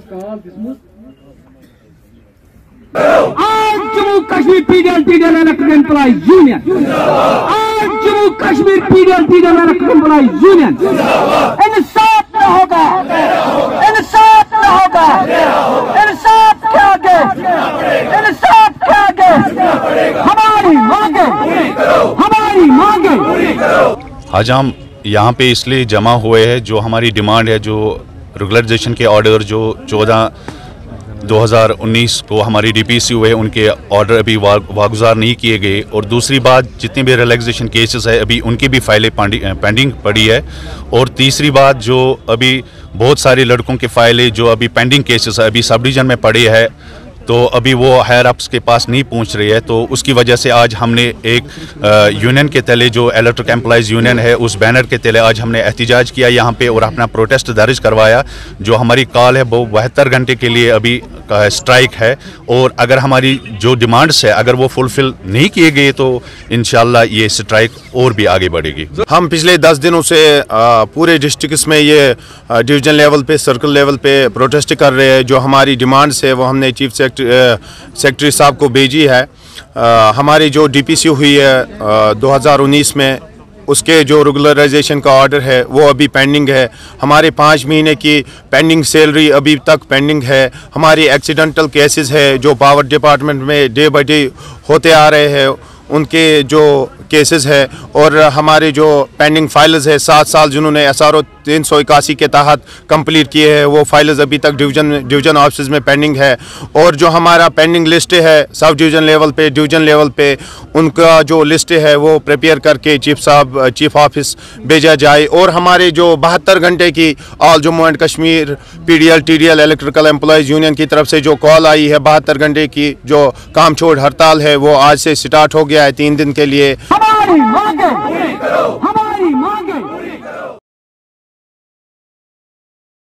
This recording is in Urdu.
آج Jammu Kashmir PDL electric employees union, آج Jammu Kashmir PDL electric employees union, انصاف نہ ہوگا، انصاف نہ ہوگا، انصاف کے آگے، انصاف کے آگے ہماری مانگیں، ہماری مانگیں۔ آج ہم یہاں پہ اس لیے جمع ہوئے ہیں، جو ہماری ڈیمانڈ ہے، جو ریگولرائزیشن کے آرڈر جو 14/2019 کو ہماری DPC ہوئے، ان کے آرڈر ابھی واگزار نہیں کیے گئے، اور دوسری بات جتنے بھی ریلیکسیشن کیسز ہے ابھی ان کی بھی فائلیں پینڈنگ پڑی ہے، اور تیسری بات جو ابھی بہت سارے لڑکوں کے فائلیں جو ابھی پینڈنگ کیسز ہے ابھی سب ڈویژن میں پڑے ہے، تو ابھی وہ ہائر اپس کے پاس نہیں پہنچ رہی ہے، تو اس کی وجہ سے آج ہم نے ایک یونین کے تلے جو الیکٹرک امپلائیز یونین ہے اس بینر کے تلے آج ہم نے احتجاج کیا یہاں پہ، اور اپنا پروٹیسٹ درج کروایا۔ جو ہماری کال ہے وہ 72 گھنٹے کے لیے ابھی اسٹرائک ہے، اور اگر ہماری جو ڈیمانڈس ہے اگر وہ فلفل نہیں کیے گئے تو انشاءاللہ یہ اسٹرائک اور بھی آگے بڑھے گی۔ ہم پچھلے 10 دنوں سے پورے ڈسٹرکٹس میں یہ ڈویژن لیول پہ، سرکل لیول پہ پروٹیسٹ کر رہے ہیں۔ جو ہماری ڈیمانڈس ہے وہ ہم نے چیف سیکرٹری صاحب کو بھیجی ہے۔ ہماری جو DPC ہوئی ہے 2019 میں، اس کے جو ریگولرائزیشن کا آرڈر ہے وہ ابھی پینڈنگ ہے۔ ہمارے 5 مہینے کی پینڈنگ سیلری ابھی تک پینڈنگ ہے۔ ہماری ایکسیڈنٹل کیسز ہے جو پاور ڈپارٹمنٹ میں ڈے بائی ڈے ہوتے آ رہے ہیں، ان کے جو کیسز ہے، اور ہمارے جو پینڈنگ فائلز ہے 7 سال جنہوں نے SRO 381 کے تحت کمپلیٹ کیے ہیں، وہ فائلز ابھی تک ڈویژن آفسز میں پینڈنگ ہے، اور جو ہمارا پینڈنگ لسٹ ہے سب ڈویژن لیول پہ، ڈویژن لیول پہ، ان کا جو لسٹ ہے وہ پریپیئر کر کے چیف آفس بھیجا جائے۔ اور ہمارے جو 72 گھنٹے کی all Jammu and Kashmir TDL electrical employees union کی طرف سے جو کال آئی ہے 72 گھنٹے کی جو کام چھوڑ ہڑتال ہے، وہ آج سے سٹارٹ ہو گیا ہے 3 دن کے لیے۔ ہماری مانگیں، ہماری مانگیں۔